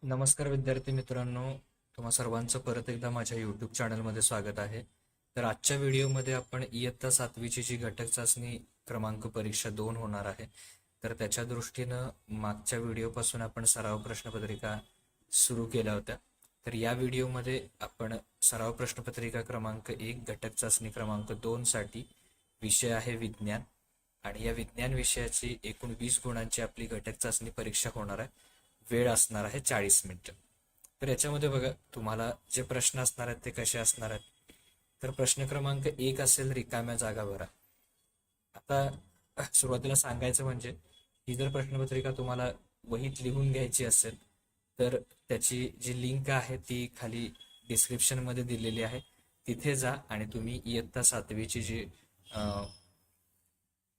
नमस्कार विद्यार्थी मित्रांनो, तुम्हा सर्वांचं परत एकदा माझ्या यूट्यूब चॅनलमध्ये स्वागत आहे. तर आजच्या व्हिडिओमध्ये आपण इयत्ता 7वीची जी घटक चाचणी क्रमांक परीक्षा 2 होणार आहे, तर त्याच्या दृष्टीनं मागच्या व्हिडिओपासून आपण सराव प्रश्नपत्रिका सुरू केल्या होत्या. तर या व्हिडिओमध्ये आपण सराव प्रश्नपत्रिका क्रमांक 1 घटक चाचणी क्रमांक 2 साठी विषय आहे विज्ञान, आणि या विज्ञान विषयाची एकूण 20 गुणांची आपली घटक चाचणी परीक्षा होणार आहे. वेळ असणार आहे 40 मिनिटं. तर याच्यामध्ये बघा, तुम्हाला जे प्रश्न असणार आहेत ते कसे असणार आहेत. तर प्रश्न क्रमांक 1 असेल, रिकाम्या जागा भरा. आता सुरुवातीला सांगायचं म्हणजे ही जर प्रश्नपत्रिका तुम्हाला वहीत लिहून घ्यायची असेल तर त्याची जी लिंक आहे ती खाली डिस्क्रिप्शनमध्ये दिलेली आहे. तिथे जा आणि तुम्ही इयत्ता 7वीची जी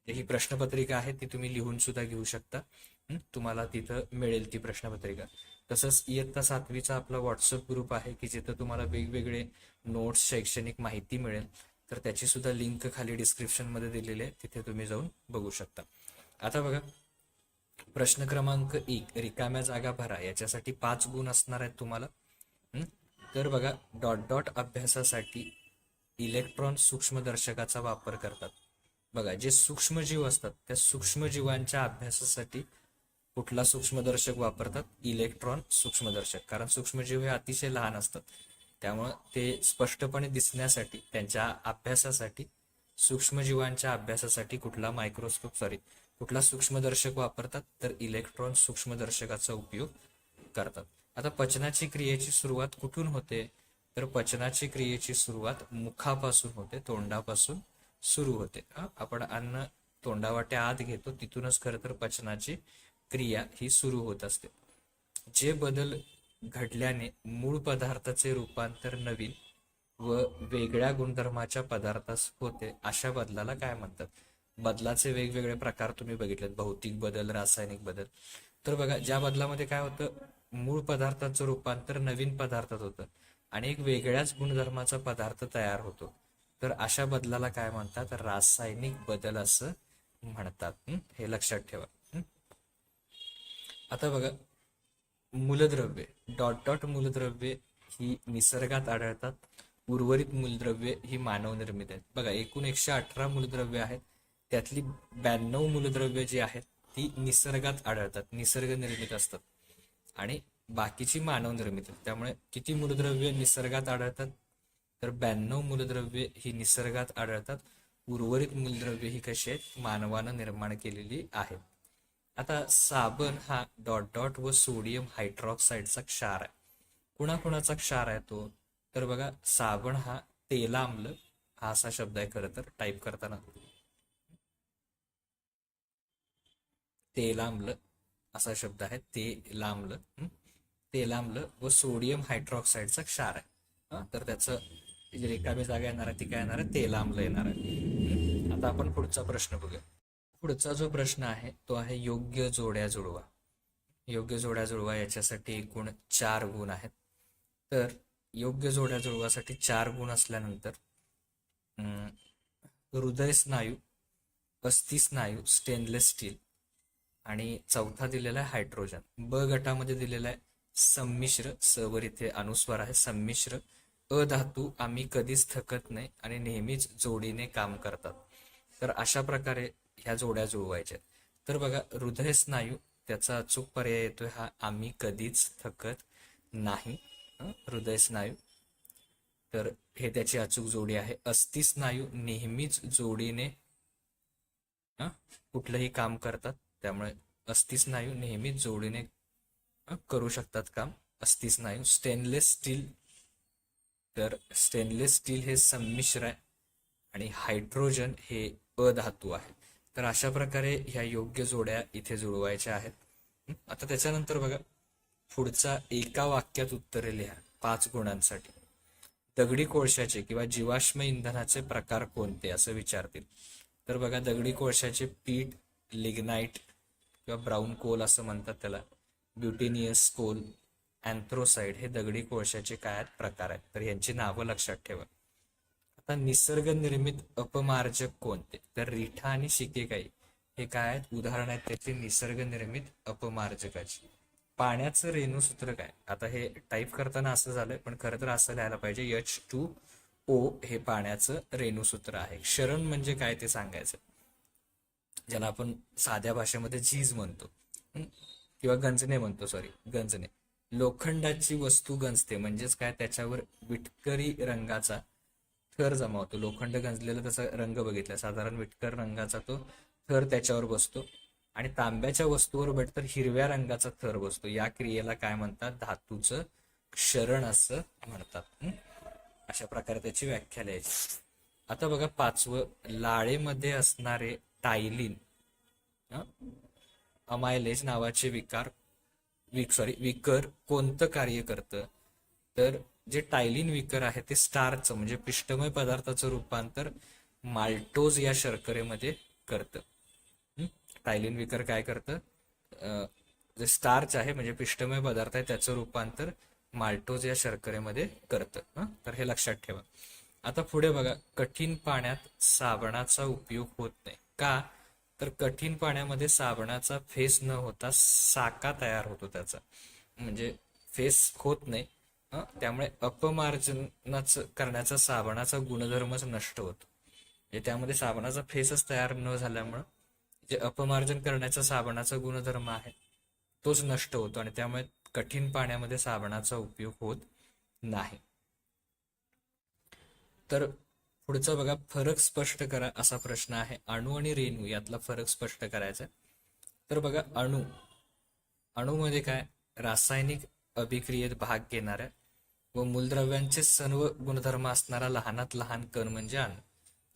ही प्रश्नपत्रिका आहे ती तुम्ही लिहून सुद्धा घेऊ शकता. तुम्हाला तिथं मिळेल ती प्रश्नपत्रिका. तसंच इयत्ता 7वीचा आपला व्हॉट्सअप ग्रुप आहे की जिथं तुम्हाला वेगवेगळे नोट्स, शैक्षणिक माहिती मिळेल. तर त्याची सुद्धा लिंक खाली डिस्क्रिप्शनमध्ये दिलेली आहे, तिथे तुम्ही जाऊन बघू शकता. आता बघा, प्रश्न क्रमांक 1 रिकाम्या जागा भरा. याच्यासाठी 5 गुण असणार आहेत तुम्हाला. तर बघा, डॉट डॉट अभ्यासासाठी इलेक्ट्रॉन सूक्ष्मदर्शकाचा वापर करतात. बघा, जे सूक्ष्मजीव असतात त्या सूक्ष्मजीवांच्या अभ्यासासाठी कुठला सूक्ष्मदर्शक वापरतात? इलेक्ट्रॉन सूक्ष्मदर्शक. कारण सूक्ष्मजीव हे अतिशय लहान असतात, त्यामुळं ते स्पष्टपणे दिसण्यासाठी, त्यांच्या अभ्यासासाठी, सूक्ष्मजीवांच्या अभ्यासासाठी कुठला सूक्ष्मदर्शक वापरतात? तर इलेक्ट्रॉन सूक्ष्मदर्शकाचा उपयोग करतात. आता पचनाची क्रियेची सुरुवात कुठून होते? तर पचनाची क्रियेची सुरुवात मुखापासून होते, तोंडापासून सुरू होते. आपण अन्न तोंडावाटे आत घेतो, तिथूनच खरं तर पचनाची क्रिया ही सुरू होत असते. जे बदल घडल्याने मूळ पदार्थाचे रूपांतर नवीन व वेगळ्या गुणधर्माच्या पदार्थास होते, अशा बदलाला काय म्हणतात? बदलाचे वेगवेगळे प्रकार तुम्ही बघितलेत, भौतिक बदल, रासायनिक बदल. तर बघा, ज्या बदलामध्ये काय होतं, मूळ पदार्थाचं रूपांतर नवीन पदार्थात होतं आणि एक वेगळ्याच गुणधर्माचा पदार्थ तयार होतो, तर अशा बदलाला काय म्हणतात? रासायनिक बदल असं म्हणतात. हे लक्षात ठेवा. आता बघा, मूलद्रव्ये, डॉट डॉट मूलद्रव्ये ही निसर्गात आढळतात. उर्वरित मूलद्रव्ये ही मानव निर्मित आहेत. बघा, एकूण 118 मूलद्रव्ये आहेत, त्यातली 92 मूलद्रव्ये जी आहेत ती निसर्गात आढळतात, निसर्ग निर्मित असतात, आणि बाकीची मानव निर्मित आहेत. त्यामुळे किती मूलद्रव्ये निसर्गात आढळतात? तर 92 मूलद्रव्ये ही निसर्गात आढळतात. उर्वरित मूलद्रव्ये ही कशी आहेत? मानवानं निर्माण केलेली आहेत. आता साबण हा डॉट डॉट व सोडियम हायड्रॉक्साईडचा क्षार आहे. कुणाकुणाचा क्षार आहे तो? तर बघा, साबण हा तेलाम्ल हा असा शब्द आहे खरं तर टाईप करताना. तेलाम्ल असा शब्द आहे, तेलाम्ल. तेलाम्ल व सोडियम हायड्रॉक्साईडचा क्षार आहे. तर त्याचं जी रिकामी जागा येणार आहे ती काय येणार आहे? तेलाम्ल येणार आहे. आता आपण पुढचा प्रश्न बघूया. पुढचा जो प्रश्न आहे तो आहे योग्य जोड्या जुळवा. योग्य जोड्या जुळवा याच्यासाठी एकूण 4 गुण आहेत. तर योग्य जोड्या जुळवासाठी 4 गुण असल्यानंतर हृदय स्नायू, अस्थि स्नायू, स्टेनलेस स्टील, आणि चौथा दिलेला आहे हायड्रोजन. ब गटामध्ये दिलेला आहे संमिश्र, स वर इथे अनुस्वार आहे, संमिश्र अधातू आम्ही कधीच थकत नाही आणि नेहमीच जोडीने काम करतात. तर अशा प्रकारे ह्या जोड्या जुळवायच्या. तर बघा, हृदय स्नायू त्याचा अचूक पर्याय येतोय हा आम्ही कधीच थकत नाही. हृदय स्नायू, तर हे त्याची अचूक जोडी आहे. अस्थि स्नायू नेहमीच जोडीने कुठलंही काम करतात, त्यामुळे अस्थि स्नायू नेहमीच जोडीने करू शकतात काम, अस्थि स्नायू. स्टेनलेस स्टील, तर स्टेनलेस स्टील हे संमिश्र आहे आणि हायड्रोजन हे अधातू आहे. तर अशा प्रकारे ह्या योग्य जोड्या इथे जुळवायच्या आहेत. आता त्याच्यानंतर बघा, पुढचा एका वाक्यात उत्तरे लिहा 5 गुणांसाठी. दगडी कोळशाचे किंवा जीवाश्म इंधनाचे प्रकार कोणते असं विचारतील. तर बघा, दगडी कोळशाचे पीठ, लिग्नाइट किंवा ब्राऊन कोल असं म्हणतात त्याला, ब्युटेनियस कोल, अँथ्रोसाइड, हे दगडी कोळशाचे काय आहेत? प्रकार आहेत. तर यांची नावं लक्षात ठेवा. आता निसर्ग निर्मित अपमार्जक कोणते? तर रिठा आणि शिकेकाई हे काय आहेत? उदाहरण आहेत त्याचे निसर्ग निर्मित अपमार्जकाची. पाण्याचं रेणूसूत्र काय? आता हे टाईप करताना असं झालंय, पण खरं तर असं लिहायला पाहिजे, H2O हे पाण्याचं रेणूसूत्र आहे. क्षरण म्हणजे काय ते सांगायचं, ज्याला आपण साध्या भाषेमध्ये झीज म्हणतो, हं? किंवा गंजणे म्हणतो, सॉरी गंजणे. लोखंडाची वस्तू गंजते म्हणजेच काय, त्याच्यावर विटकरी रंगाचा थर जमा होतो. लोखंड गंजलेला त्याचा रंग बघितला, साधारण विटकर रंगाचा तो थर त्याच्यावर बसतो. आणि तांब्याच्या वस्तूवर भेटतर हिरव्या रंगाचा थर बसतो. या क्रियेला काय म्हणतात? धातूचं क्षरण असं म्हणतात. अशा प्रकारे त्याची व्याख्या लिहायची. आता बघा 5वं, लाळेमध्ये असणारे टायलिन अमायलेज नावाचे विकर कोणतं कार्य करतं? तर जे टायलिन विकर आहे ते स्टार्च म्हणजे पिष्टमय पदार्थाचं रूपांतर माल्टोज या शर्करेमध्ये करतं. टायलिन विकर काय करतं? जे स्टार्च आहे म्हणजे पिष्टमय पदार्थ आहे त्याचं रूपांतर माल्टोज या शर्करेमध्ये करतं. तर हे लक्षात ठेवा. आता पुढे बघा, कठीण पाण्यात साबणाचा उपयोग होत नाही. का? तर कठीण पाण्यामध्ये साबणाचा फेस न होता साका तयार होतो त्याचा, म्हणजे फेस होत नाही. त्यामुळे अपमार्जनाचं करण्याचा साबणाचा गुणधर्मच नष्ट होतो. म्हणजे त्यामध्ये साबणाचा फेसच तयार न झाल्यामुळं जे अपमार्जन करण्याचा साबणाचा गुणधर्म आहे तोच नष्ट होतो आणि त्यामुळे कठीण पाण्यामध्ये साबणाचा उपयोग होत नाही. तर पुढचा बघा, फरक स्पष्ट करा असा प्रश्न आहे. अणू आणि रेणू यातला फरक स्पष्ट करायचा. तर बघा, अणूमध्ये काय, रासायनिक अभिक्रियेत भाग घेणाऱ्या व मूलद्रव्यांचे सर्व गुणधर्म असणारा लहानात लहान कण म्हणजे अणू.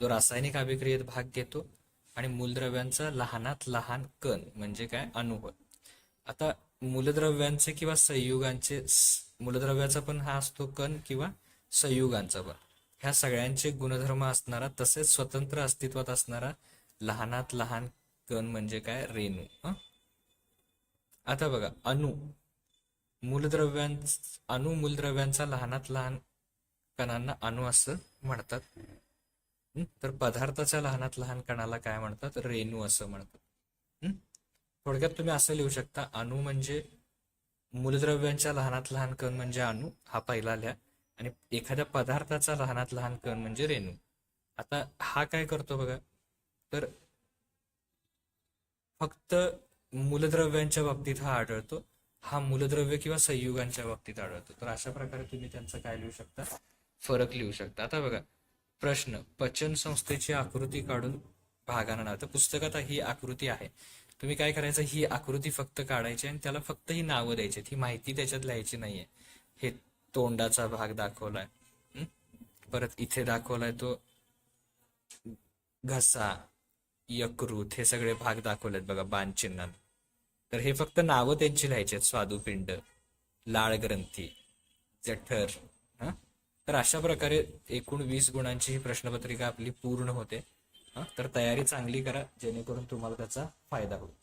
जो रासायनिक अभिक्रियेत भाग घेतो आणि मूलद्रव्यांचा लहानात लहान कण म्हणजे काय, अणू होय. आता मूलद्रव्यांचे किंवा संयुगांचे, मूलद्रव्याचा पण हा असतो कण किंवा संयुगांचा पण, ह्या सगळ्यांचे गुणधर्म असणारा तसेच स्वतंत्र अस्तित्वात असणारा लहानात लहान कण म्हणजे काय, रेणू. आता बघा, अणू मूलद्रव्यांचा लहानात लहान कणांना अणू असं म्हणतात. तर पदार्थाच्या लहानात लहान कणाला काय म्हणतात? रेणू असं म्हणतात. थोडक्यात तुम्ही असं लिहू शकता, अणू म्हणजे मूलद्रव्यांच्या लहानात लहान कण म्हणजे अणू, हा पहिला लिहा. आणि एखाद्या पदार्थाचा लहानात लहान कण म्हणजे रेणू. आता हा काय करतो बघा, तर फक्त मूलद्रव्यांच्या बाबतीत हा आढळतो, हा मूलद्रव्य किंवा संयुगांच्या बाबतीत आढळतो. तर अशा प्रकारे तुम्ही त्यांचं काय लिहू शकता, फरक लिहू शकता. आता बघा प्रश्न, पचन संस्थेची आकृती काढून भागांना नाव. तर पुस्तकात ही आकृती आहे, तुम्ही काय करायचं, ही आकृती फक्त काढायची आणि त्याला फक्त ही नावं द्यायची, ही माहिती त्याच्यात लिहायची नाहीये. हे तोंडाचा भाग दाखवलाय, परत इथे दाखवलाय तो घसा, यकृत, हे सगळे भाग दाखवलेत बघा बाणचिन्हात. तर हे फक्त नावं त्यांची लिहायची आहेत, स्वादुपिंड, लाळ ग्रंथी, जठर. तर अशा प्रकारे एकूण 20 गुणांची ही प्रश्नपत्रिका आपली पूर्ण होते. तर तयारी चांगली करा जेणेकरून तुम्हाला त्याचा फायदा होईल.